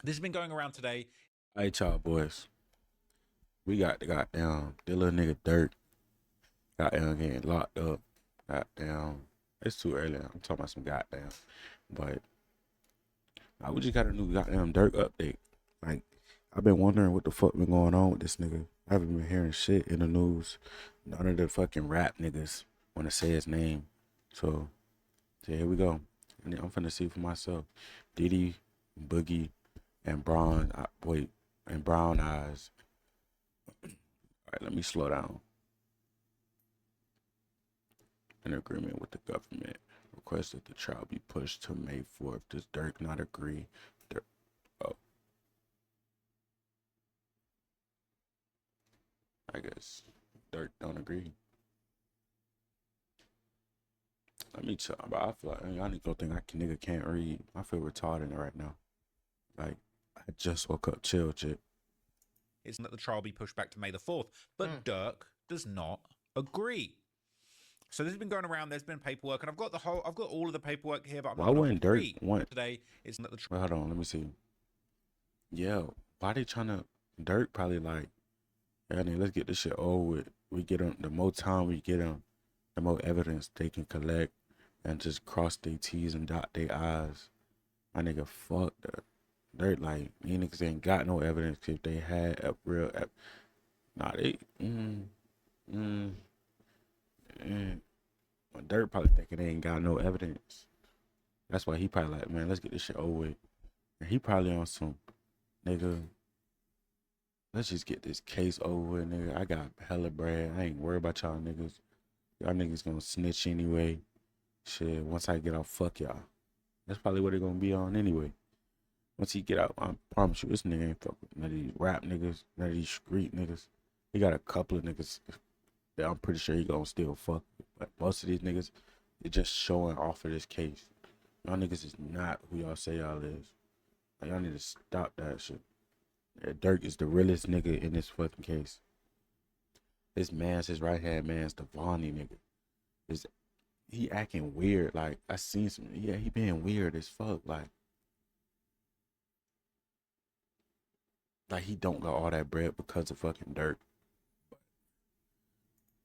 This has been going around today. Hey, y'all boys. We got the goddamn the little nigga Durk goddamn getting locked up. Goddamn, it's too early. I'm talking about some goddamn, but we just got a new goddamn Durk update. Like, I've been wondering what the fuck been going on with this nigga. I haven't been hearing shit in the news. None of the fucking rap niggas want to say his name. So here we go. And I'm finna see for myself. Diddy, Boogie, and Brown Eyes. All right, let me slow down. In agreement with the government, requested the trial be pushed to May 4th. Does Durk not agree? Durk, oh, I guess Durk don't agree. Let me tell you, I feel like y'all niggas don't think nigga can't read. I feel retarded right now. Like, I just woke up, chill, shit. It's that the trial be pushed back to May the 4th, but Durk does not agree. So this has been going around. There's been paperwork, and I've got all of the paperwork here, but I'm Why not going to wouldn't Durk agree want? today. It's not the Wait, hold on, let me see. Yeah, why they trying to? Durk probably like, yeah, nigga, let's get this shit over with. We get them. The more time we get them, the more evidence they can collect, and just cross their T's and dot their I's. My nigga, fuck that. They're like, these niggas ain't got no evidence. If they had a real, nah, they, mm, mm. Dirt probably thinking they ain't got no evidence. That's why he probably like, man, let's get this shit over with. And he probably on some, nigga, let's just get this case over with, nigga. I got hella bread. I ain't worried about y'all niggas. Y'all niggas gonna snitch anyway. Shit, once I get out, fuck y'all. That's probably what they gonna be on anyway. Once he get out, I promise you, this nigga ain't fuck with none of these rap niggas, none of these street niggas. He got a couple of niggas that I'm pretty sure he gonna still fuck with. But most of these niggas, they just showing off of this case. Y'all niggas is not who y'all say y'all is. Like, y'all need to stop that shit. Yeah, Durk is the realest nigga in this fucking case. His right hand man's the Vonnie nigga. Is he acting weird? Like, I seen some, yeah, he being weird as fuck. Like he don't got all that bread because of fucking Durk.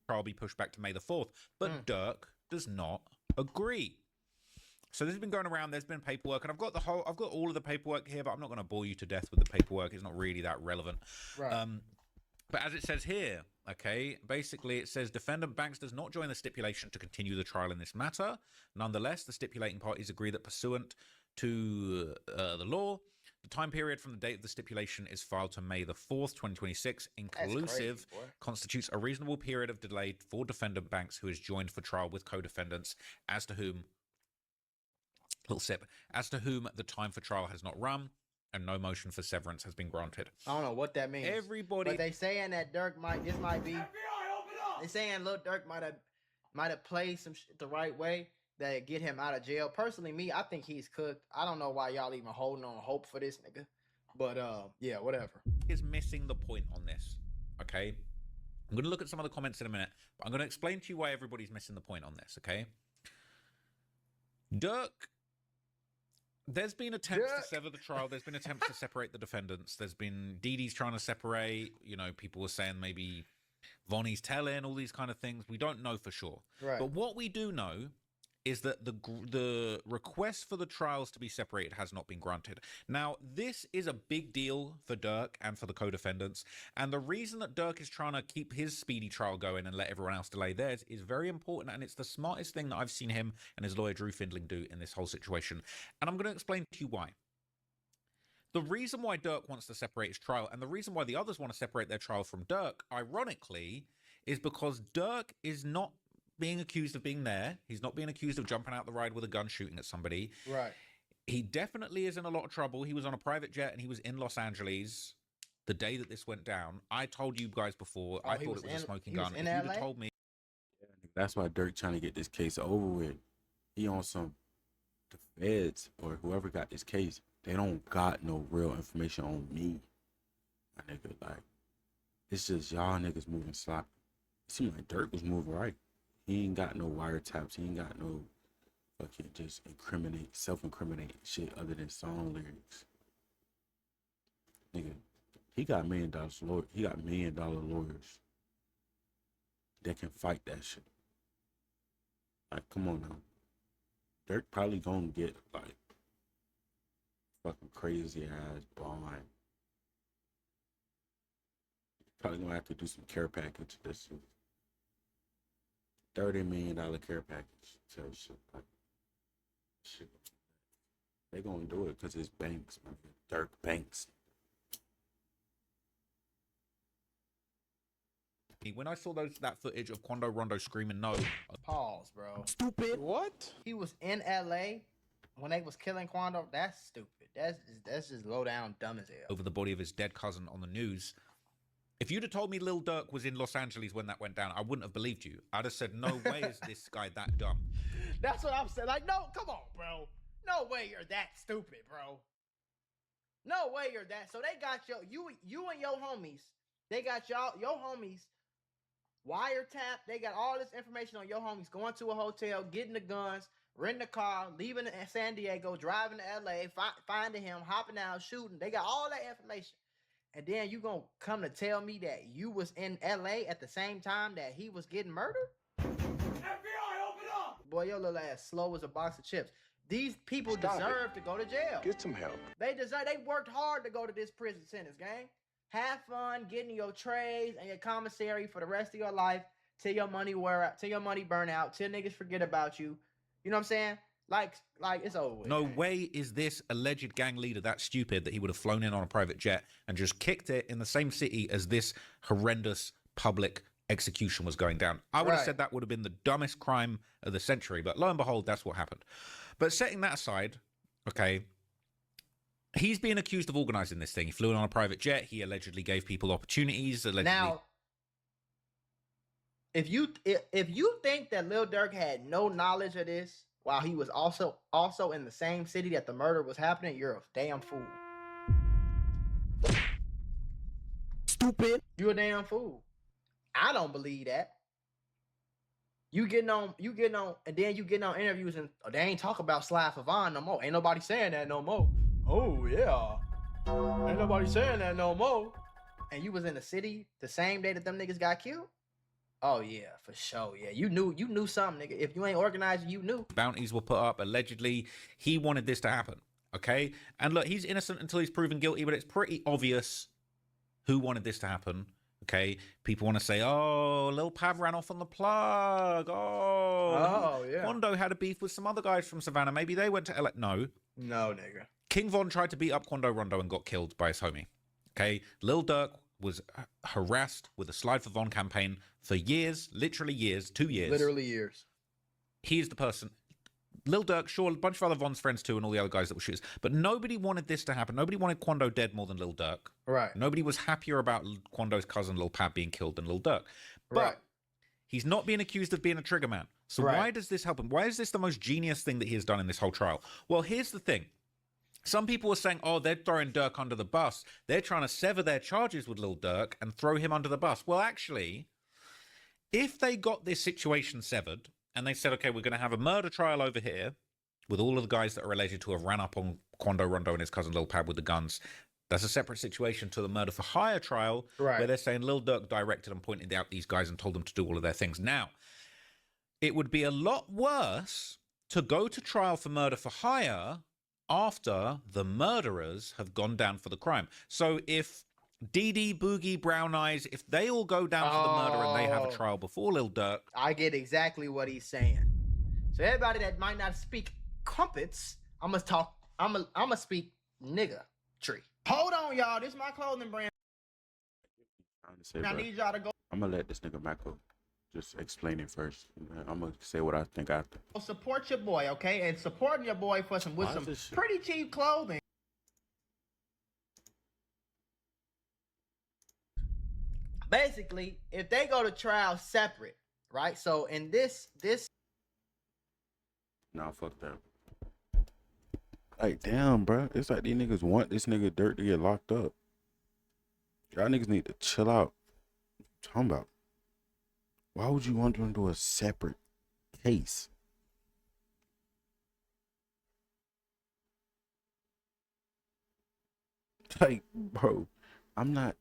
trial be pushed back to May the 4th, but Durk does not agree. So this has been going around. There's been paperwork, and I've got all of the paperwork here, but I'm not going to bore you to death with the paperwork. It's not really that relevant. Right. But as it says here, okay, basically it says defendant Banks does not join the stipulation to continue the trial in this matter. Nonetheless, the stipulating parties agree that pursuant to the law, the time period from the date of the stipulation is filed to May the 4th, 2026, That's crazy, inclusive, boy. constitutes a reasonable period of delay for defendant Banks, who is joined for trial with co-defendants, as to whom, little sip, as to whom the time for trial has not run, and no motion for severance has been granted. I don't know what that means. Everybody, But they saying that Durk might be. They saying Lil Durk might have played some shit the right way that get him out of jail. Personally, me, I think he's cooked. I don't know why y'all even holding on hope for this nigga. But yeah, whatever. is missing the point on this. Okay, I'm going to look at some of the comments in a minute, but I'm going to explain to you why everybody's missing the point on this. Okay, Durk. There's been attempts to sever the trial. There's been attempts to separate the defendants. There's been Didi's trying to separate. You know, people were saying maybe Vonnie's telling, all these kind of things. We don't know for sure. Right. But what we do know is that the request for the trials to be separated has not been granted. Now, this is a big deal for Durk and for the co-defendants, and the reason that Durk is trying to keep his speedy trial going and let everyone else delay theirs is very important, and it's the smartest thing that I've seen him and his lawyer Drew Findling do in this whole situation. And I'm going to explain to you why. The reason why Durk wants to separate his trial, and the reason why the others want to separate their trial from Durk, ironically, is because Durk is not being accused of being there. He's not being accused of jumping out the ride with a gun shooting at somebody. Right. He definitely is in a lot of trouble. He was on a private jet and he was in Los Angeles the day that this went down. I told you guys before, I thought it was a smoking gun. If you'd have told me, That's why Durk trying to get this case over with. He on some the feds or whoever got this case. They don't got no real information on me. My nigga, like it's just y'all niggas moving sloppy. It seemed like Durk was moving right. He ain't got no wiretaps. He ain't got no fucking just self-incriminate shit other than song lyrics. Nigga, he got he got $1 million lawyers that can fight that shit. Like, come on now. They're probably gonna get like fucking crazy ass bond. Probably gonna have to do some care package. This is $30 million care package. So shit, like, shit. They gonna do it because it's Banks, man. Durk Banks. When I saw that footage of Quando Rondo screaming no, Pause, bro. Stupid. What? He was in LA when they was killing Quando. That's stupid. That's just low down dumb as hell. over the body of his dead cousin on the news. If you'd have told me Lil Durk was in Los Angeles when that went down, I wouldn't have believed you. I'd have said, no way is this guy that dumb. That's what I'm saying. Like, no, come on, bro. No way you're that stupid, bro. No way you're that. So they got you and your homies. They got your homies wiretap. They got all this information on your homies going to a hotel, getting the guns, renting a car, leaving San Diego, driving to LA, finding him, hopping out, shooting. They got all that information. And then you gonna come to tell me that you was in LA at the same time that he was getting murdered? FBI, open up! Boy, your little ass slow as a box of chips. These people deserve to go to jail. Get some help. They worked hard to go to this prison sentence, gang. Have fun getting your trays and your commissary for the rest of your life till your money wear out, till your money burn out, till niggas forget about you. You know what I'm saying? Like it's over with. No way is this alleged gang leader that stupid that he would have flown in on a private jet and just kicked it in the same city as this horrendous public execution was going down. I would have said that would have been the dumbest crime of the century, but lo and behold, that's what happened. But setting that aside, okay, he's being accused of organizing this thing. He flew in on a private jet. He allegedly gave people opportunities. Allegedly. Now, if you think that Lil Durk had no knowledge of this while he was also in the same city that the murder was happening, you're a damn fool. Stupid. You a damn fool. I don't believe that. You getting on, and then you getting on interviews and they ain't talk about Sly Favon no more. Ain't nobody saying that no more. Oh yeah, ain't nobody saying that no more. And you was in the city the same day that them niggas got killed. Oh yeah, for sure. Yeah, you knew something, nigga. If you ain't organized, you knew. Bounties were put up. Allegedly, he wanted this to happen. Okay, and look, he's innocent until he's proven guilty, but it's pretty obvious who wanted this to happen. Okay, people want to say, oh, Lil Pav ran off on the plug. Oh, yeah. Quando had a beef with some other guys from Savannah. Maybe they went to LA. No, nigga. King Von tried to beat up Quando Rondo and got killed by his homie. Okay, Lil Durk was harassed with a Slide for Von campaign for years, literally years, 2 years. Literally years. He's the person. Lil Durk, sure, a bunch of other Von's friends too, and all the other guys that were shooters. But nobody wanted this to happen. Nobody wanted Quando dead more than Lil Durk. Right. Nobody was happier about Quando's cousin Lil Pav being killed than Lil Durk. But right. He's not being accused of being a trigger man. So why does this help him? Why is this the most genius thing that he has done in this whole trial? Well, here's the thing. Some people are saying, oh, they're throwing Durk under the bus. They're trying to sever their charges with Lil Durk and throw him under the bus. Well, actually, if they got this situation severed and they said, okay, we're going to have a murder trial over here with all of the guys that are alleged to have ran up on Quando Rondo and his cousin Lil Pav with the guns, that's a separate situation to the murder for hire trial, where they're saying Lil Durk directed and pointed out these guys and told them to do all of their things. Now, it would be a lot worse to go to trial for murder for hire after the murderers have gone down for the crime. So if Dee Boogie, Brown Eyes, if they all go down for the murder and they have a trial before Lil Durk. I get exactly what he's saying. So everybody that might not speak crumpets, I'm gonna speak nigga tree. Hold on, y'all. This is my clothing brand. I need y'all to go. I'm gonna let this nigga Michael just explain it first. I'm gonna say what I think after. Support your boy, okay? And supporting your boy with some pretty cheap clothing. Basically, if they go to trial separate, right? So in this Nah, fuck that. Like, damn, bro. It's like these niggas want this nigga Durk to get locked up. Y'all niggas need to chill out. What you talking about? Why would you want them to do a separate case? Like, bro, I'm not,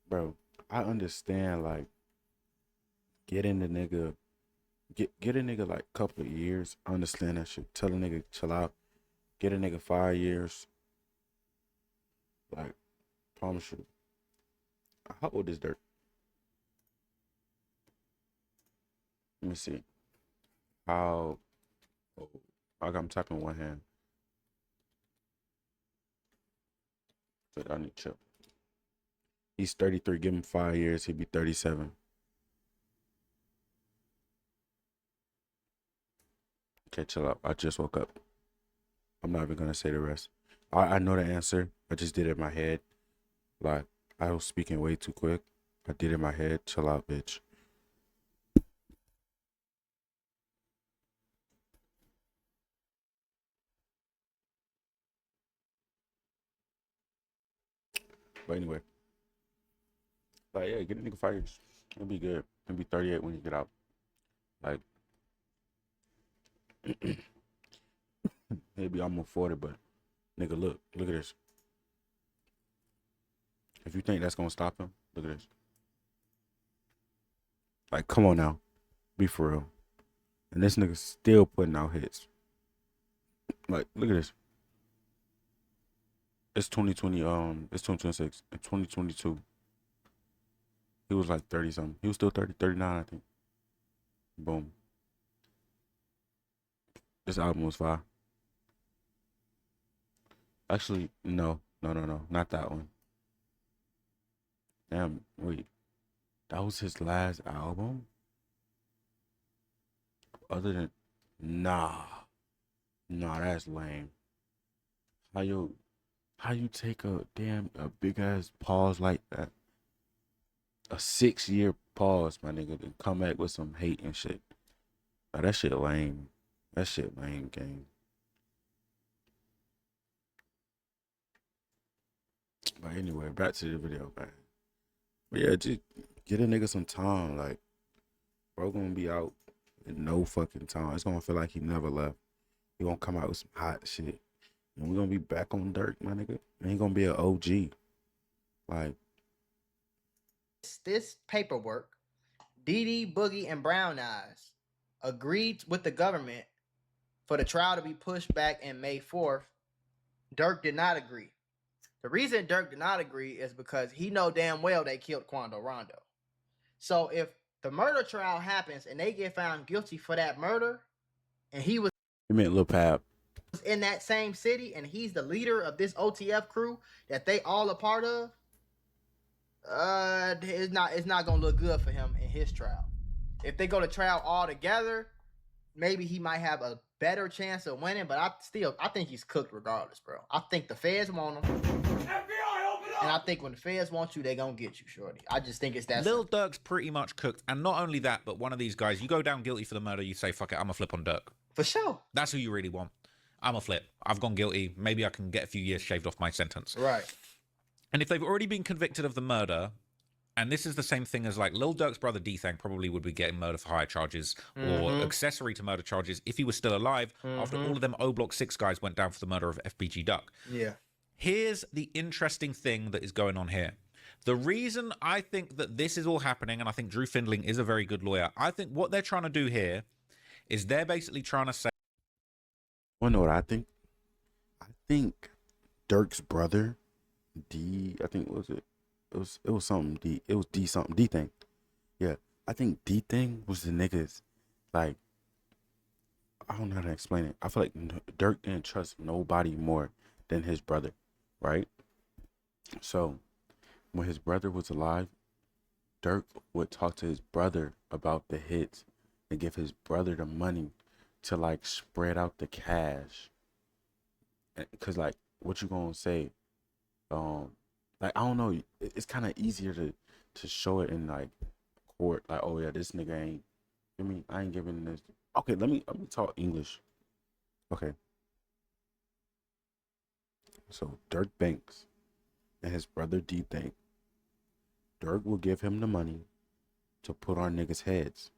bro. I understand, like, getting the nigga, get a nigga like couple of years. I understand that shit. Tell a nigga chill out. Get a nigga 5 years. Like, promise you. How old is Durk? Let me see. How? Oh, I'm typing one hand. But I need to chill. He's 33. Give him 5 years. He'd be 37. Okay, chill out. I just woke up. I'm not even gonna say the rest. I know the answer. I just did it in my head. Like, I was speaking way too quick. I did it in my head. Chill out, bitch. But anyway, like, yeah, get a nigga 5 years. It'll be good. It'll be 38 when you get out. Like, maybe I'm 40, but nigga, look at this. If you think that's gonna stop him, look at this. Like, come on now, be for real. And this nigga still putting out hits. Like, look at this. It's 2020. It's 2026. In 2022, he was like 30 something. He was still 30, 39, I think. Boom. This album was fire. Actually, no, not that one. Damn, wait. That was his last album? Other than, nah, that's lame. How you take a big ass pause like that? A 6-year pause, my nigga, and come back with some hate and shit. Nah, that shit lame. That shit lame, gang. But anyway, back to the video, man. But yeah, just get a nigga some time. Like, bro gonna be out in no fucking time. It's gonna feel like he never left. He gonna come out with some hot shit. And we're gonna be back on Durk, my nigga. And he gonna be an OG. Like, This paperwork, DD, Boogie, and Brown Eyes agreed with the government for the trial to be pushed back in May 4th. Durk did not agree. The reason Durk did not agree is because he know damn well they killed Quando Rondo. So if the murder trial happens and they get found guilty for that murder, and he was you meant Lil Pap. in that same city, and he's the leader of this OTF crew that they all a part of, it's not gonna look good for him in his trial. If they go to trial all together, maybe he might have a better chance of winning, but I think he's cooked regardless, bro. I think the feds want him. FBI, open up! And I think when the feds want you, they gonna get you, shorty. I just think it's that Lil Durk's pretty much cooked. And not only that, but one of these guys, you go down guilty for the murder, you say, fuck it, I'm a flip on Durk. for sure. That's who you really want. I'm a flip. I've gone guilty. Maybe I can get a few years shaved off my sentence. Right. And if they've already been convicted of the murder, and this is the same thing as like Lil Durk's brother D-Thang probably would be getting murder for hire charges or accessory to murder charges if he was still alive after all of them O Block 6 guys went down for the murder of FBG Duck. Yeah. Here's the interesting thing that is going on here. The reason I think that this is all happening, and I think Drew Findling is a very good lawyer, I think what they're trying to do here is they're basically trying to say... Well, know what I think? I think Durk's brother, D, I think, what was it? It was something D. It was D something. D thing. Yeah. I think D thing was the niggas. Like, I don't know how to explain it. I feel like Durk didn't trust nobody more than his brother. Right? So, when his brother was alive, Durk would talk to his brother about the hits and give his brother the money to like spread out the cash. Cause like, what you gonna say? Like, I don't know. It's kind of easier to show it in like court. Like, oh yeah, this nigga ain't. I ain't giving this. Okay, let me talk English. Okay. So Durk Banks and his brother D think Durk will give him the money to put on niggas' heads,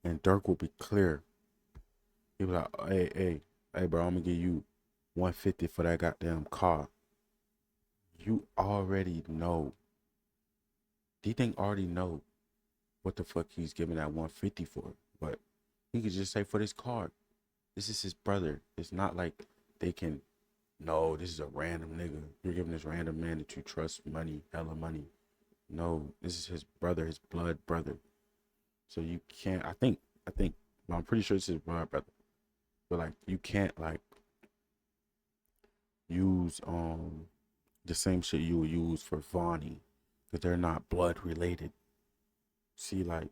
and Durk will be clear. He was like, hey, bro, I'm gonna give you $150 for that goddamn car. You already know. D-Thing already know what the fuck he's giving that 150 for. But he could just say for this card. This is his brother. It's not like they can, no, this is a random nigga. You're giving this random man that you trust money, hella money. No, this is his brother, his blood brother. So you can't, well, I'm pretty sure it's his blood brother. But like, you can't like use the same shit you would use for Vonnie, because they're not blood related. See, like,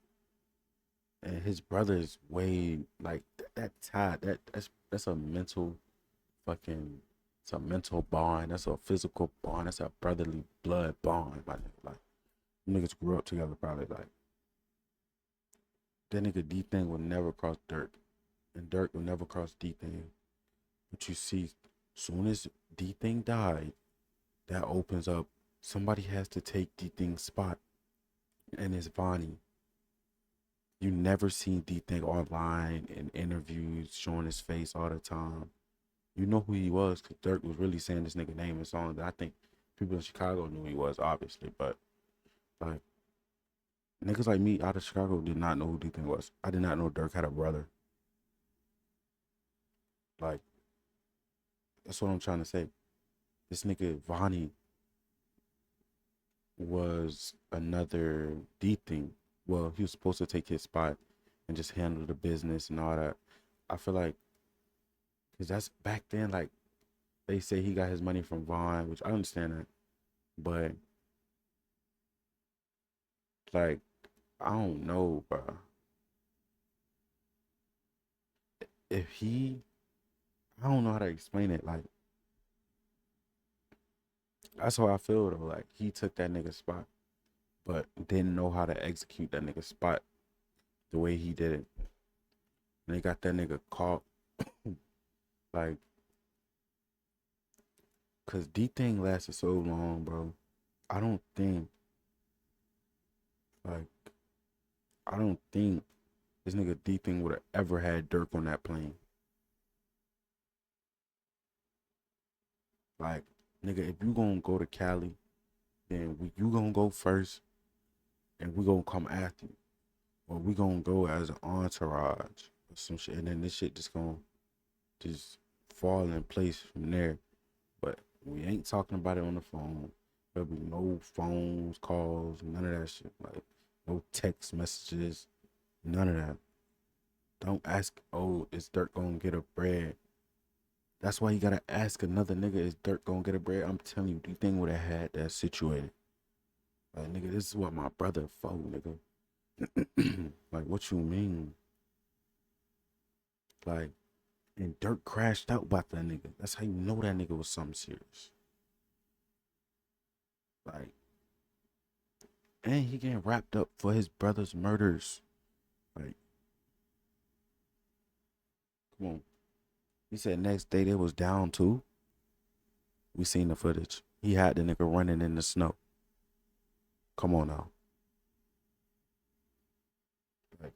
and his brother is way like that tie. That's a mental fucking. It's a mental bond. That's a physical bond. That's a brotherly blood bond. Like niggas grew up together probably. Like that nigga D-Thing will never cross Durk, and Durk will never cross D-Thing. But you see, soon as D-Thing died, that opens up. Somebody has to take D-Thing's spot, and it's Vonnie. You never seen D-Thing online in interviews showing his face all the time. You know who he was because Durk was really saying this nigga name in songs. I think people in Chicago knew who he was, obviously, but like niggas like me out of Chicago did not know who D-Thing was. I did not know Durk had a brother. Like, that's what I'm trying to say. This nigga Vonnie was another D-Thing. Well, he was supposed to take his spot and just handle the business and all that. I feel like, because that's back then, like, they say he got his money from Vaughn, which I understand that. But, like, I don't know, bro. If he, I don't know how to explain it. Like, that's how I feel, though. Like, he took that nigga's spot, but didn't know how to execute that nigga's spot the way he did it. And they got that nigga caught. Like, cause D-Thing lasted so long, bro. I don't think, like, I don't think this nigga D-Thing would have ever had Durk on that plane. Like, nigga, if you gonna go to Cali, then you gonna go first, and we gonna come after you, or we gonna go as an entourage or some shit, and then this shit just gonna just fall in place from there. But we ain't talking about it on the phone. There'll be no phones, calls, none of that shit. Like, no text messages, none of that. Don't ask, oh, is Durk gonna get a bread? That's why you gotta ask another nigga, is Durk gonna get a bread? I'm telling you, D-Thing would have had that situated. Like, nigga, this is what my brother for, nigga. Like, what you mean? Like, and Durk crashed out about that nigga. That's how you know that nigga was something serious. Like, and he getting wrapped up for his brother's murders. Like, come on. He said next day they was down too. We seen the footage. He had the nigga running in the snow. Come on now. Like,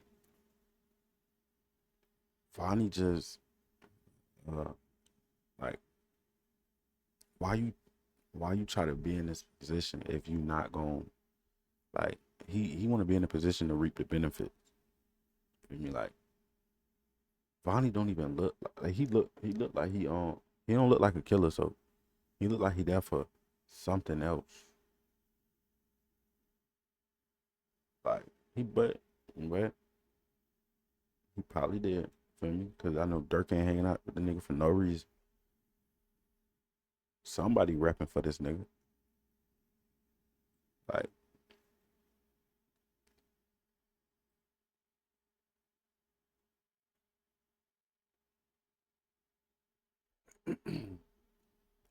Vonnie just, like, why you try to be in this position if you not going, like, he want to be in a position to reap the benefits. You mean, like, Vonnie don't even look like he look like he don't look like a killer, so he look like he there for something else. Like, but he probably did, feel me? Cause I know Durk ain't hanging out with the nigga for no reason. Somebody repping for this nigga. Like,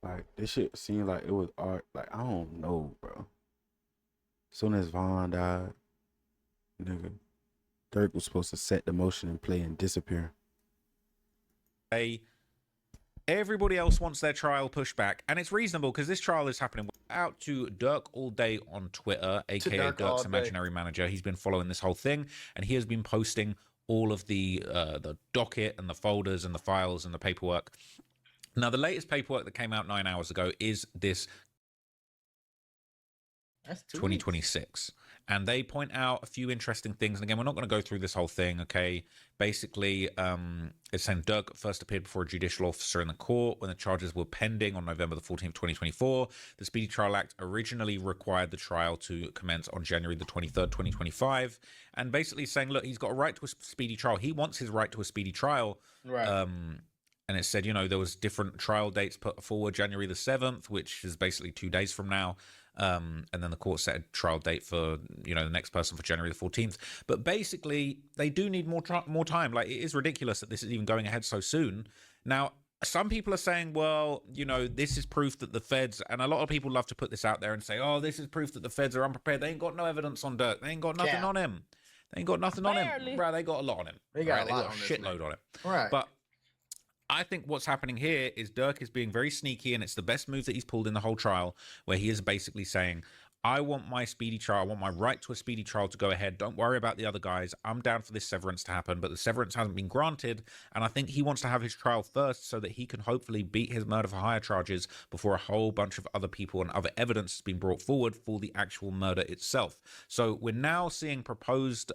like, this shit seemed like it was art. Like, I don't know, bro. Soon as Vaughn died, nigga, Durk was supposed to set the motion and play and disappear. Everybody else wants their trial pushed back, and it's reasonable because this trial is happening. Out to Durk all day on Twitter, aka Durk all Durk's day. imaginary manager. He's been following this whole thing, and he has been posting all of the docket and the folders and the files and the paperwork. Now, the latest paperwork that came out 9 hours ago is this That's 2 weeks. 2026. And they point out a few interesting things. And again, we're not going to go through this whole thing, okay? Basically, it's saying Durk first appeared before a judicial officer in the court when the charges were pending on November the 14th, 2024. The Speedy Trial Act originally required the trial to commence on January the 23rd, 2025. And basically saying, look, he's got a right to a speedy trial. He wants his right to a speedy trial. Right. And it said, you know, there was different trial dates put forward, January the 7th, which is basically 2 days from now. And then the court set a trial date for, you know, the next person for January the 14th. But basically, they do need more time. Like, it is ridiculous that this is even going ahead so soon. Now, some people are saying, well, you know, this is proof that the feds, and a lot of people love to put this out there and say, oh, this is proof that the feds are unprepared. They ain't got no evidence on Durk. They ain't got nothing on him. They ain't got nothing on him. Bro, they got a lot on him. They got a lot shitload on him. Right. But I think what's happening here is Durk is being very sneaky, and it's the best move that he's pulled in the whole trial, where he is basically saying, I want my speedy trial. I want my right to a speedy trial to go ahead. Don't worry about the other guys. I'm down for this severance to happen, but the severance hasn't been granted. And I think he wants to have his trial first so that he can hopefully beat his murder for hire charges before a whole bunch of other people and other evidence has been brought forward for the actual murder itself. So we're now seeing proposed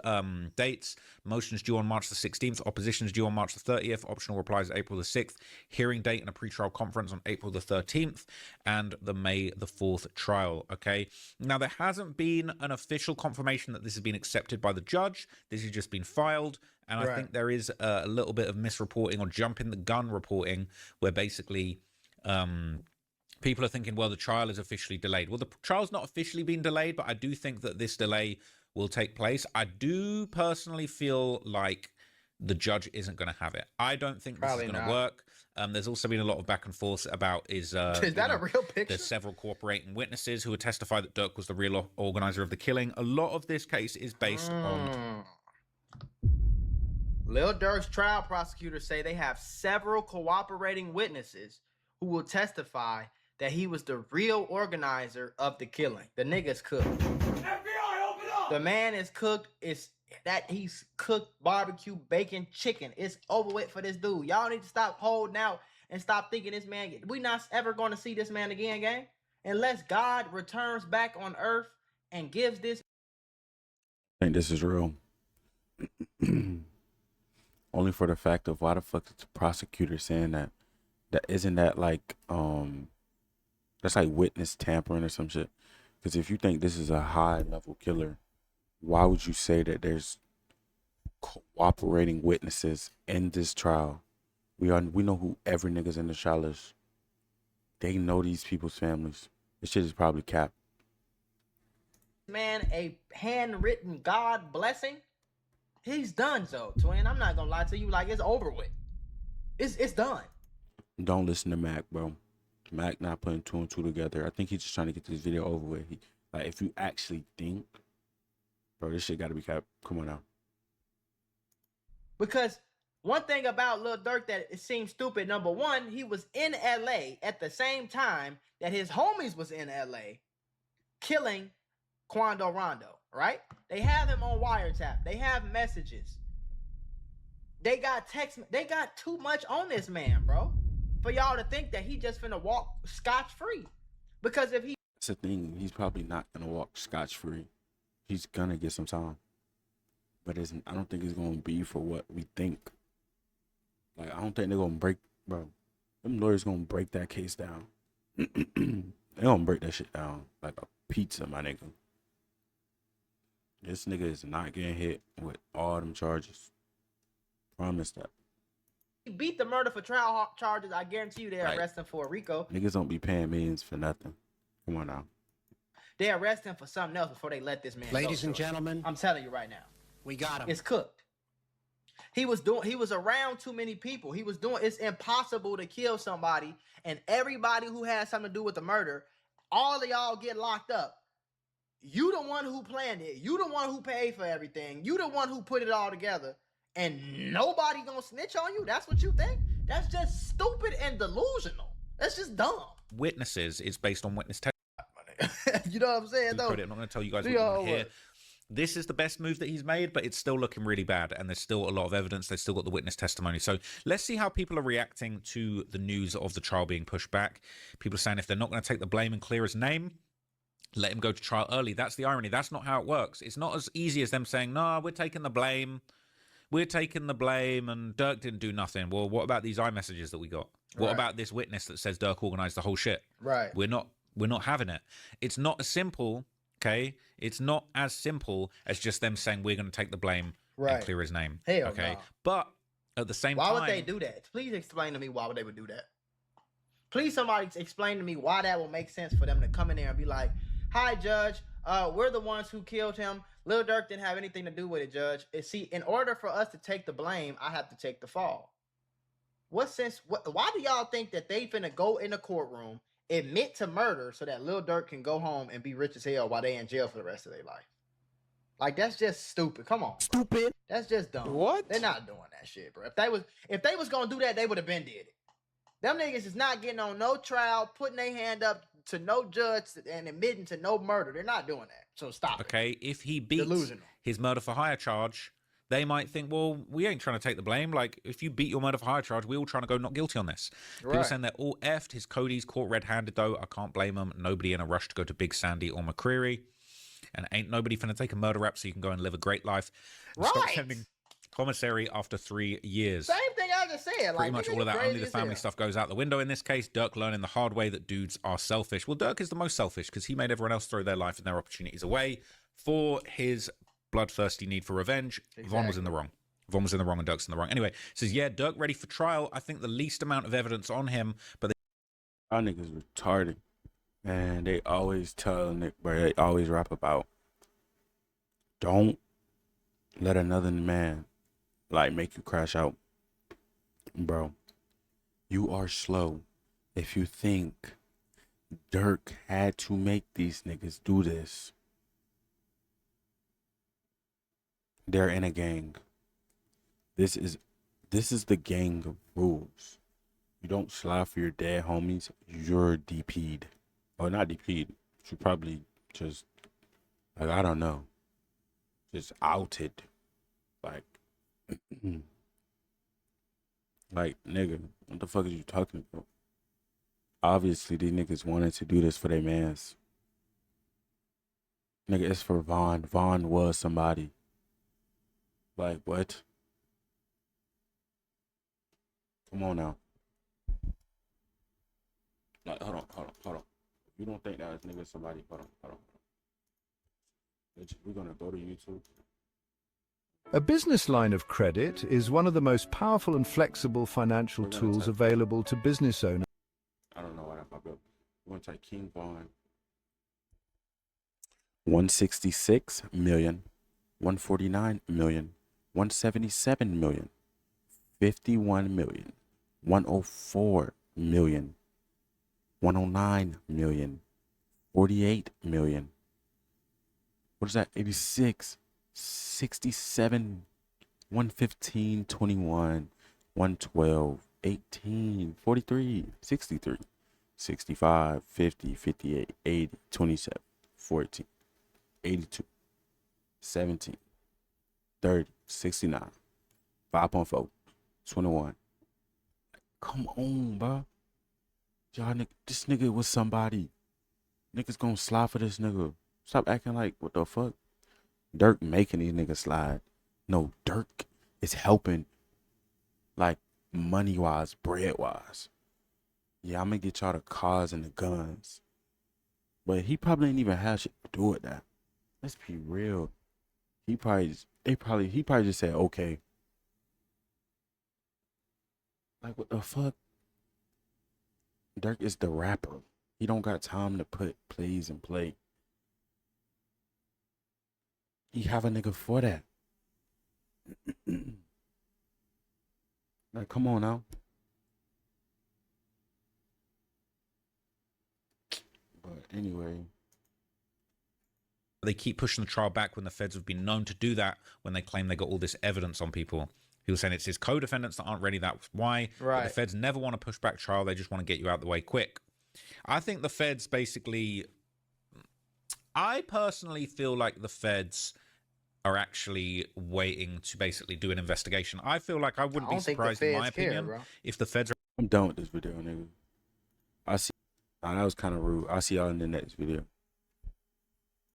dates. Motions due on March the 16th. Oppositions due on March the 30th. Optional replies April the 6th. Hearing date and a pretrial conference on April the 13th. And the May the 4th trial. Okay. Now, there hasn't been an official confirmation that this has been accepted by the judge. This has just been filed. And I think there is a little bit of misreporting or jumping the gun reporting where basically people are thinking, well, the trial is officially delayed. Well, the trial's not officially been delayed, but I do think that this delay will take place. I do personally feel like the judge isn't going to have it. I don't think this is going to work. There's also been a lot of back and forth about is that a real picture? There's several cooperating witnesses who have testified that Durk was the real organizer of the killing. A lot of this case is based on Lil Durk's trial prosecutors say they have several cooperating witnesses who will testify that he was the real organizer of the killing. The nigga's cooked. FBI, open up! The man is cooked. He's cooked barbecue, bacon, chicken. It's over with for this dude. Y'all need to stop holding out and stop thinking this man. We not ever going to see this man again, gang. Unless God returns back on earth and gives this. I think this is real. Only for the fact of why the fuck is the prosecutor saying that? That isn't that like that's like witness tampering or some shit. Because if you think this is a high level killer, why would you say that there's cooperating witnesses in this trial? We know who every nigga's in the trial is. They know these people's families. This shit is probably cap. Man, a handwritten God blessing. He's done, so twin. I'm not gonna lie to you. Like, it's over with. It's done. Don't listen to Mac, bro. Mac not putting 2 and 2 together. I think he's just trying to get this video over with. Like, if you actually think, bro, this shit gotta be cap. Come on now. Because one thing about Lil Durk that it seems stupid, number one, he was in LA at the same time that his homies was in LA killing Quando Rondo, right? They have him on wiretap. They have messages. They got text. They got too much on this man, bro, for y'all to think that he just finna walk scotch-free. Because if he... That's the thing. He's probably not gonna walk scotch-free. He's gonna get some time. But I don't think it's gonna be for what we think. Like, I don't think they're gonna break, bro. Them lawyers gonna break that case down. They gonna break that shit down like a pizza, my nigga. This nigga is not getting hit with all them charges. Promise that. He beat the murder for trial charges. I guarantee you they'll arrest him for RICO. Niggas don't be paying millions for nothing. Come on now. They arrest him for something else before they let this man go. Ladies and gentlemen, I'm telling you right now. We got him. It's cooked. He was around too many people. It's impossible to kill somebody and everybody who has something to do with the murder, all of y'all get locked up. You the one who planned it. You the one who paid for everything. You the one who put it all together. And nobody gonna snitch on you? That's what you think? That's just stupid and delusional. That's just dumb. Witnesses is based on witness testimony. You know what I'm saying, though? I'm not going to tell you guys what you want to hear. This is the best move that he's made, but it's still looking really bad. And there's still a lot of evidence. They've still got the witness testimony. So let's see how people are reacting to the news of the trial being pushed back. People are saying if they're not going to take the blame and clear his name, let him go to trial early. That's the irony. That's not how it works. It's not as easy as them saying, no, we're taking the blame. We're taking the blame and Durk didn't do nothing. Well, what about these iMessages that we got? What about this witness that says Durk organized the whole shit? Right. We're not having it. It's not as simple, okay? It's not as simple as just them saying we're going to take the blame and clear his name. Hell okay. no. But at the same time, why would they do that? Please explain to me why would they would do that. Please somebody explain to me why that will make sense for them to come in there and be like, hi, Judge, we're the ones who killed him. Lil Durk didn't have anything to do with it, Judge. See, in order for us to take the blame, I have to take the fall. What sense? Why do y'all think that they finna go in the courtroom, admit to murder so that Lil Durk can go home and be rich as hell while they in jail for the rest of their life? Like, that's just stupid. Come on. Stupid. That's just dumb. What? They're not doing that shit, bro. If they was gonna do that, they would have been did it. Them niggas is not getting on no trial, putting their hand up to no judge and admitting to no murder. They're not doing that. So stop it. Okay, if he beats his murder for hire charge, they might think, well, we ain't trying to take the blame. Like, if you beat your murder for hire charge, we're all trying to go not guilty on this. People saying they're all effed. His Cody's caught red-handed, though. I can't blame them. Nobody in a rush to go to Big Sandy or McCreary. And ain't nobody finna take a murder rap so you can go and live a great life. Stop sending commissary after 3 years. Same thing I just said. Pretty much all of that. Only the family stuff goes out the window in this case. Durk learning the hard way that dudes are selfish. Well, Durk is the most selfish because he made everyone else throw their life and their opportunities away for his bloodthirsty need for revenge. Von was in the wrong. Von was in the wrong and Durk's in the wrong. Anyway, says, yeah, Durk ready for trial. I think the least amount of evidence on him, but Y'all niggas retarded. Man, they always tell Nick, bro, they always rap about, don't let another man, like, make you crash out. Bro, you are slow if you think Durk had to make these niggas do this. They're in a gang. This is the gang of rules. You don't slide for your dead homies, you're DP'd. Or not DP'd. You probably just, like, I don't know. Just outed. Like, like, nigga, what the fuck are you talking about? Obviously, these niggas wanted to do this for their mans. Nigga, it's for Von. Von was somebody. Like, what? Come on now. Like, hold on. You don't think that nigga somebody? Hold on. We're gonna go to YouTube. A business line of credit is one of the most powerful and flexible financial tools available to business owners. I don't know why that popped up. We're gonna type King Von. 166 million, 149 million, 177 million, 51 million, 104 million, 109 million, 48 million. What is that? 86, 67, 115, 21, 112, 18, 43, 63, 65, 50, 58, 80, 27, 14, 82, 17, 30, 69, 5.4, 21. Come on, bro. Y'all, this nigga was somebody. Niggas gonna slide for this nigga. Stop acting like, what the fuck? Durk making these niggas slide. No, Durk is helping, like, money-wise, bread-wise. Yeah, I'm gonna get y'all the cars and the guns. But he probably ain't even have shit to do with that. Let's be real. He probably just said, okay. Like, what the fuck? Durk is the rapper. He don't got time to put plays and play. He have a nigga for that. Like, come on now. But anyway. they keep pushing the trial back when the feds have been known to do that when they claim they got all this evidence on people. He was saying it's his co-defendants that aren't ready. That's why. Right. But the feds never want to push back trial. They just want to get you out the way quick. I think the feds basically... I personally feel like the feds are actually waiting to basically do an investigation. I feel like I wouldn't be surprised, in my opinion, if the feds are... I'm done with this video, nigga. I see... Nah, that was kind of rude. I'll see y'all in the next video.